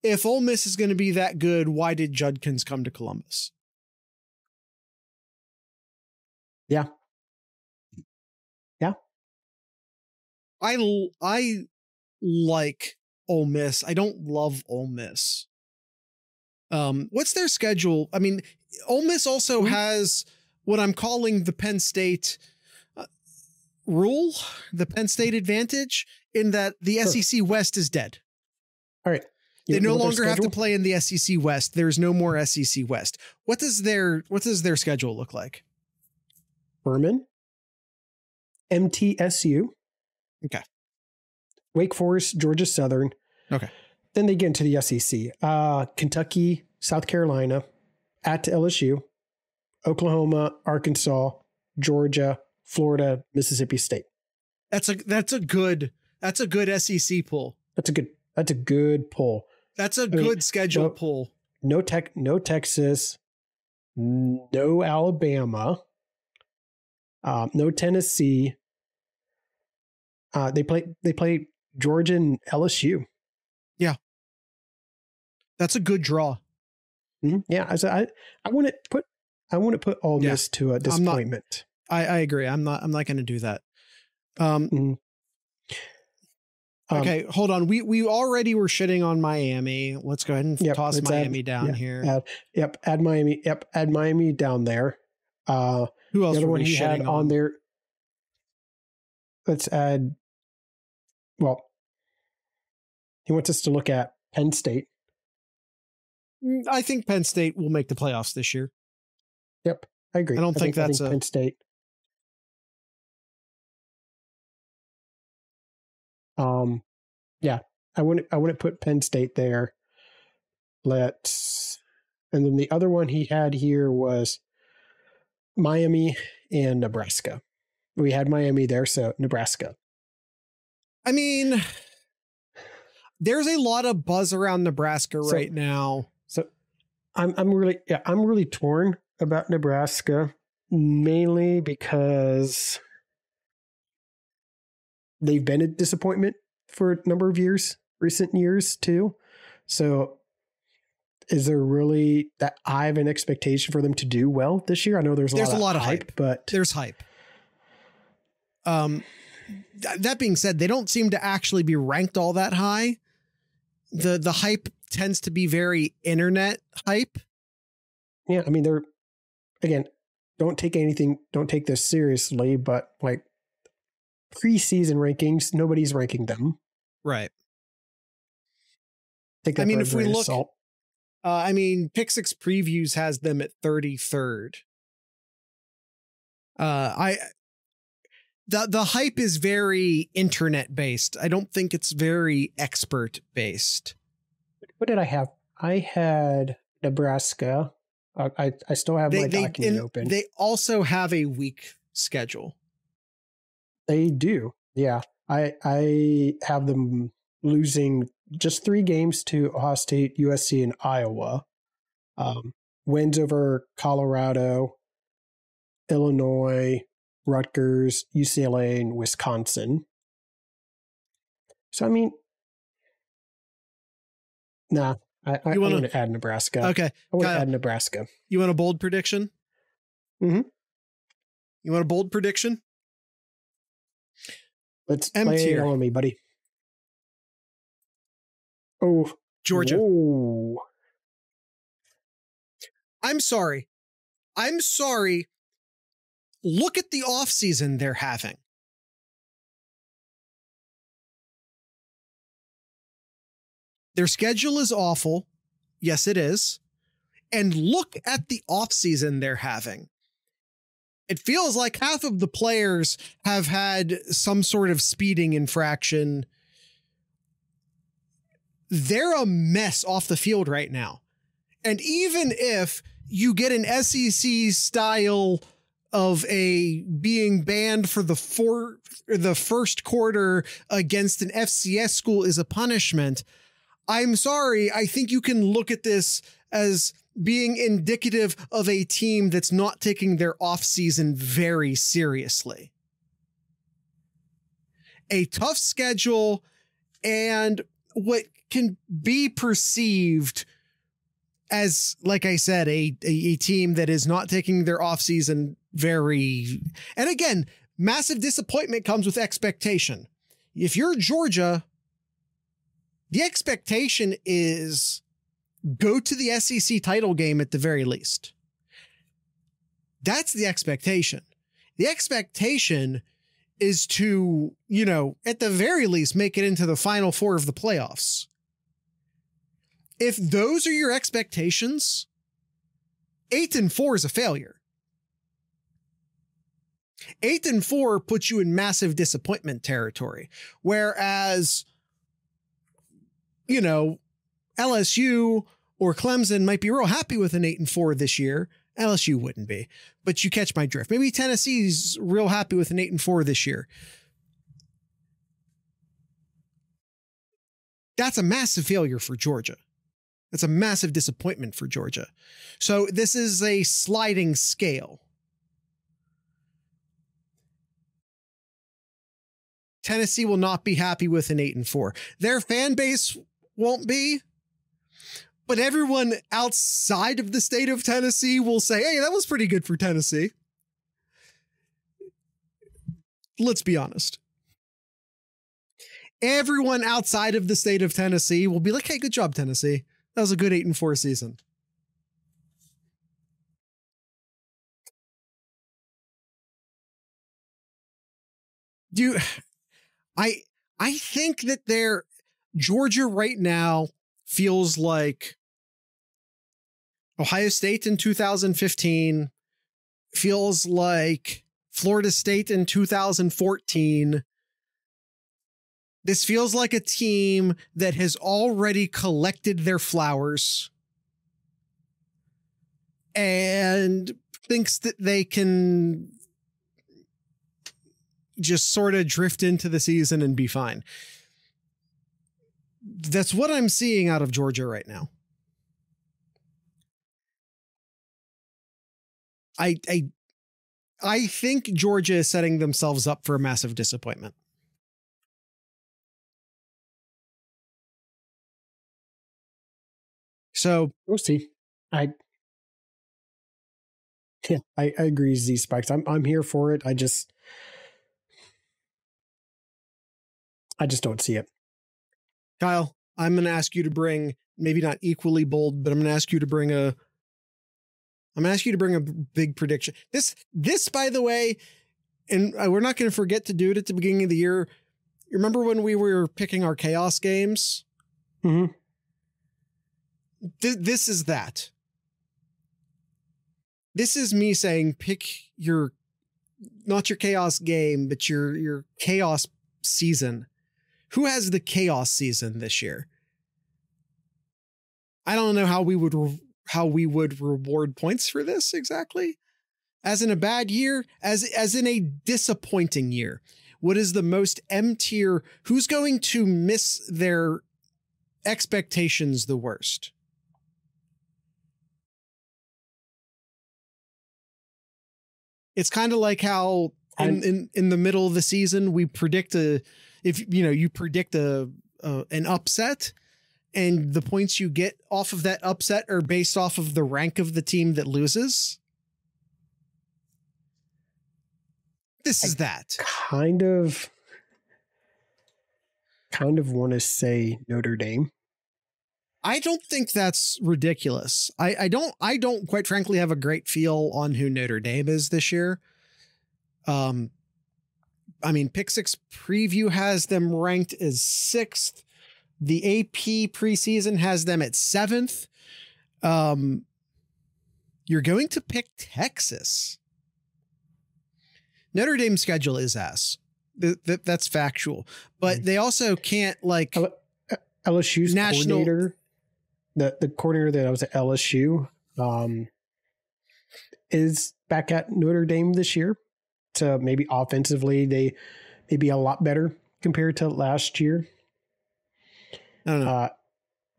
if Ole Miss is going to be that good, why did Judkins come to Columbus? Yeah. I like Ole Miss. I don't love Ole Miss. What's their schedule? I mean, Ole Miss also has what I'm calling the Penn State rule, the Penn State advantage, in that the SEC West is dead. All right. They no longer have to play in the SEC West. There's no more SEC West. What does their schedule look like? Furman, MTSU. Okay. Wake Forest, Georgia Southern. Okay. Then they get into the SEC. Kentucky, South Carolina, at LSU, Oklahoma, Arkansas, Georgia, Florida, Mississippi State. That's a good SEC poll. That's a good poll. That's a good schedule poll. No Texas, no Alabama, no Tennessee. They play Georgia and LSU. Yeah, that's a good draw. Mm-hmm. Yeah, I want to put Ole Miss to a disappointment. I agree. I'm not going to do that. Okay, hold on. We already were shitting on Miami. Let's go ahead and toss Miami down here. Add Miami. Add Miami down there. Who else? The other one he had on there. Let's add. Well, he wants us to look at Penn State. I think Penn State will make the playoffs this year. Yep, I agree. I think Penn State. Yeah, I wouldn't put Penn State there. And then the other one he had here was Miami and Nebraska. We had Miami there, so Nebraska. I mean, there's a lot of buzz around Nebraska right now. So I'm really torn about Nebraska, mainly because they've been a disappointment for a number of years, recent years too. So is there really that I have an expectation for them to do well this year? I know there's a lot of hype, but there's hype. That being said, they don't seem to actually be ranked all that high. The hype tends to be very internet hype. Yeah, I mean, don't take this seriously, but like preseason rankings, nobody's ranking them. Right. I mean, if we look, Pick Six Previews has them at 33rd. The hype is very internet based. I don't think it's very expert based. What did I have? I had Nebraska. I still have my document open. They also have a weak schedule. They do. Yeah. I have them losing just 3 games to Ohio State, USC, and Iowa. Wins over Colorado, Illinois, Rutgers, UCLA, and Wisconsin. So, I mean, I want to add Nebraska. Okay. I want to add Nebraska. You want a bold prediction? Mm-hmm. You want a bold prediction? Let's play it on me, buddy. Oh, Georgia. Whoa. I'm sorry. Look at the offseason they're having. Their schedule is awful. Yes, it is. And look at the offseason they're having. It feels like half of the players have had some sort of speeding infraction. They're a mess off the field right now. And even if you get an SEC style of being banned for the first quarter against an FCS school is a punishment, I'm sorry. I think you can look at this as being indicative of a team that's not taking their offseason very seriously. A tough schedule and what can be perceived as, like I said, a team that is not taking their offseason very... And again, massive disappointment comes with expectation. If you're Georgia, the expectation is go to the SEC title game at the very least. That's the expectation. The expectation is to, at the very least, make it into the Final Four of the playoffs. If those are your expectations, 8-4 is a failure. 8-4 puts you in massive disappointment territory. Whereas, LSU or Clemson might be real happy with an 8-4 this year. LSU wouldn't be, but you catch my drift. Maybe Tennessee's real happy with an 8-4 this year. That's a massive failure for Georgia. That's a massive disappointment for Georgia. So this is a sliding scale. Tennessee will not be happy with an 8-4. Their fan base won't be, but everyone outside of the state of Tennessee will say, hey, that was pretty good for Tennessee. Let's be honest. Everyone outside of the state of Tennessee will be like, hey, good job, Tennessee. That was a good 8-4 season. I think that Georgia right now feels like Ohio State in 2015, feels like Florida State in 2014. This feels like a team that has already collected their flowers and thinks that they can just sort of drift into the season and be fine. That's what I'm seeing out of Georgia right now. I think Georgia is setting themselves up for a massive disappointment. So we'll see. I agree, Z Spikes. I'm here for it. I just don't see it. Kyle, I'm going to ask you to bring, maybe not equally bold, but I'm going to ask you to bring a big prediction. This, by the way, and we're not going to forget to do it at the beginning of the year. You remember when we were picking our chaos games? Mm-hmm. This is that. This is me saying, pick not your chaos game, but your chaos season. Who has the chaos season this year? I don't know how we would reward points for this exactly. As in a bad year, as in a disappointing year. What is the most M tier? Who's going to miss their expectations the worst? It's kind of like how in the middle of the season we predict an upset, and the points you get off of that upset are based off of the rank of the team that loses. This is that. Kind of want to say Notre Dame. I don't think that's ridiculous. I don't quite frankly have a great feel on who Notre Dame is this year. Pick Six Preview has them ranked as 6th. The AP preseason has them at 7th. You're going to pick Texas. Notre Dame's schedule is ass. That's factual. But they also can't LSU's national coordinator. The coordinator that was at LSU is back at Notre Dame this year. So maybe offensively they may be a lot better compared to last year. I don't know.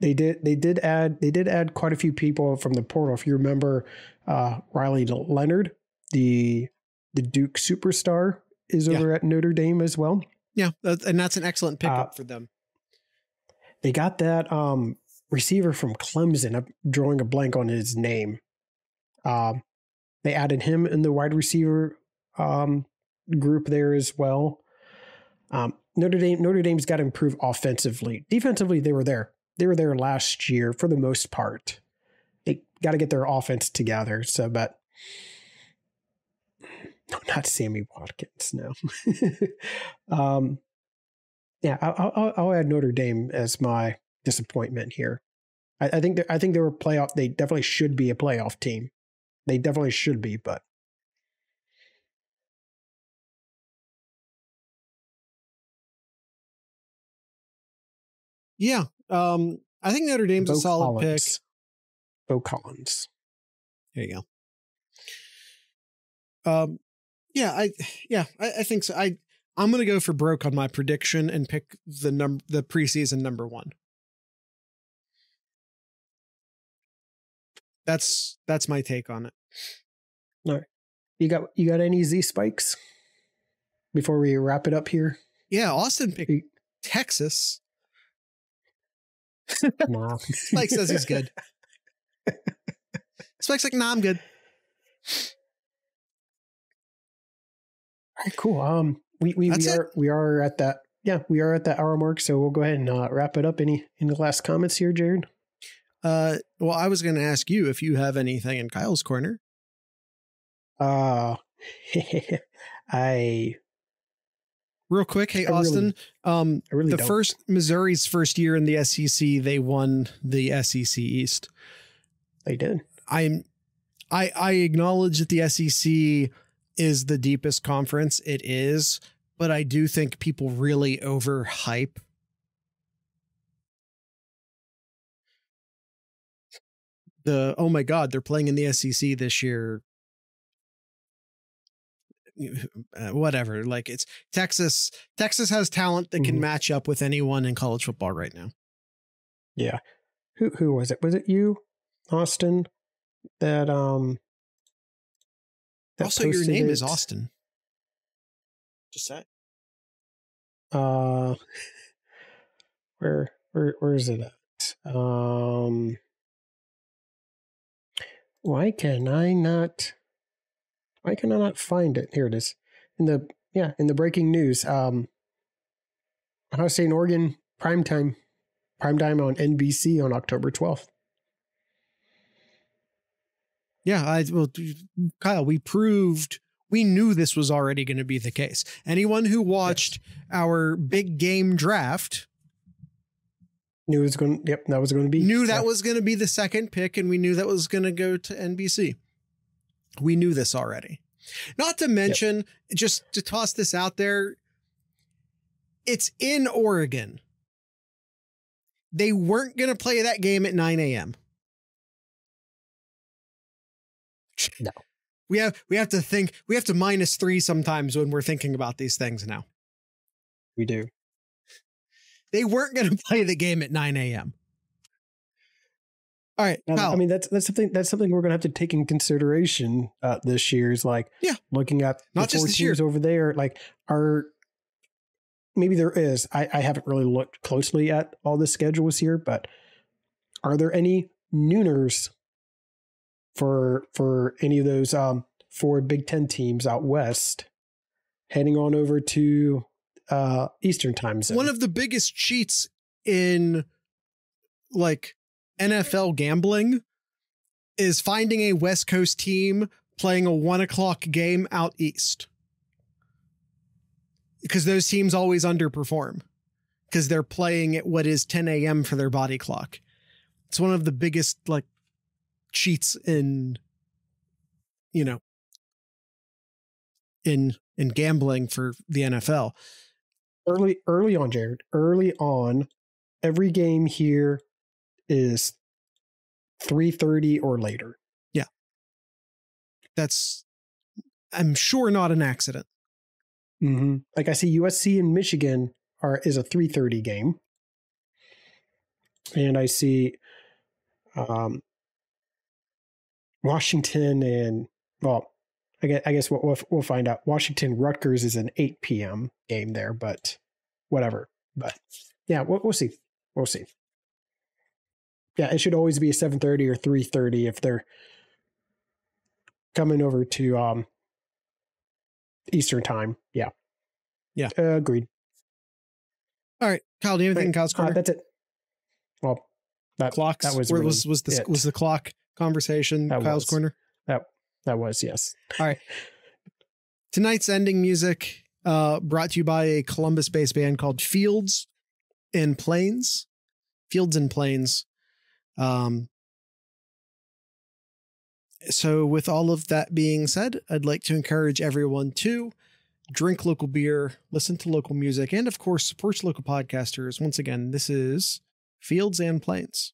They did add quite a few people from the portal. If you remember, Riley Leonard, the Duke superstar, is over at Notre Dame as well. Yeah, and that's an excellent pickup for them. They got that receiver from Clemson. I'm drawing a blank on his name. They added him in the wide receiver group there as well. Notre Dame's got to improve offensively. Defensively, they were there. They were there last year for the most part. They got to get their offense together. So, but no, not Sammy Watkins. No. Yeah, I'll add Notre Dame as my disappointment here. I think they were playoff. They definitely should be a playoff team. They definitely should be, but. Yeah. I think Notre Dame's a solid pick. Bo Collins. There you go. I think so. I'm going to go for broke on my prediction and pick the preseason number 1. That's my take on it. All right. You got any Z spikes before we wrap it up here? Yeah, Austin picked Texas. Nah. Spike says he's good. Spike's like, nah, I'm good. All right, cool. We are at that. Yeah, we are at that hour mark. So we'll go ahead and wrap it up. Any last comments here, Jared? Well, I was going to ask you if you have anything in Kyle's corner. Real quick, hey Austin. Missouri's first year in the SEC, they won the SEC East. They did. I acknowledge that the SEC is the deepest conference. It is, but I do think people really overhype oh my God, they're playing in the SEC this year. Whatever. Like, it's Texas. Texas has talent that can match up with anyone in college football right now. Yeah. Who was it? Was it you, Austin? That also, your name is Austin. Just say. Where is it at? Why can I not find it? Here it is. In the breaking news. Ohio State and Oregon primetime on NBC on October 12th. Yeah, Kyle, we knew this was already going to be the case. Anyone who watched our big game draft knew it was going. Yep, that was going to be. That was going to be the second pick, and we knew that was going to go to NBC. We knew this already. Not to mention, just to toss this out there, it's in Oregon. They weren't going to play that game at 9 a.m. No. We have to think, we have to -3 sometimes when we're thinking about these things now. We do. They weren't going to play the game at 9 a.m. All right. I mean, that's something we're going to have to take in consideration this year is like, looking at not the just 4 this year teams over there, like maybe there is, I haven't really looked closely at all the schedules here, but are there any nooners for any of those 4 Big Ten teams out west heading on over to Eastern time zone? One of the biggest cheats in like NFL gambling is finding a West Coast team playing a 1 o'clock game out east, because those teams always underperform because they're playing at what is 10 a.m. for their body clock. It's one of the biggest like cheats in gambling for the NFL. Early on, Jared, every game here is 3:30 or later. Yeah. That's, I'm sure, not an accident. Mm-hmm. Like I see USC and Michigan is a 3:30 game. And I see Washington and, well, I guess we'll find out. Washington Rutgers is an 8 p.m. game there, but whatever. But yeah, we'll see. We'll see. Yeah, it should always be a 7:30 or 3:30 if they're coming over to Eastern time. Yeah. Yeah. Agreed. All right, Kyle, do you have anything in Kyle's corner? That's it. Well, clocks. That was where really was the clock conversation? Kyle's corner. That was, yes. All right. Tonight's ending music brought to you by a Columbus-based band called Fields and Plains. Fields and Plains. So with all of that being said, I'd like to encourage everyone to drink local beer, listen to local music, and of course, support local podcasters. Once again, this is Fields and Plains.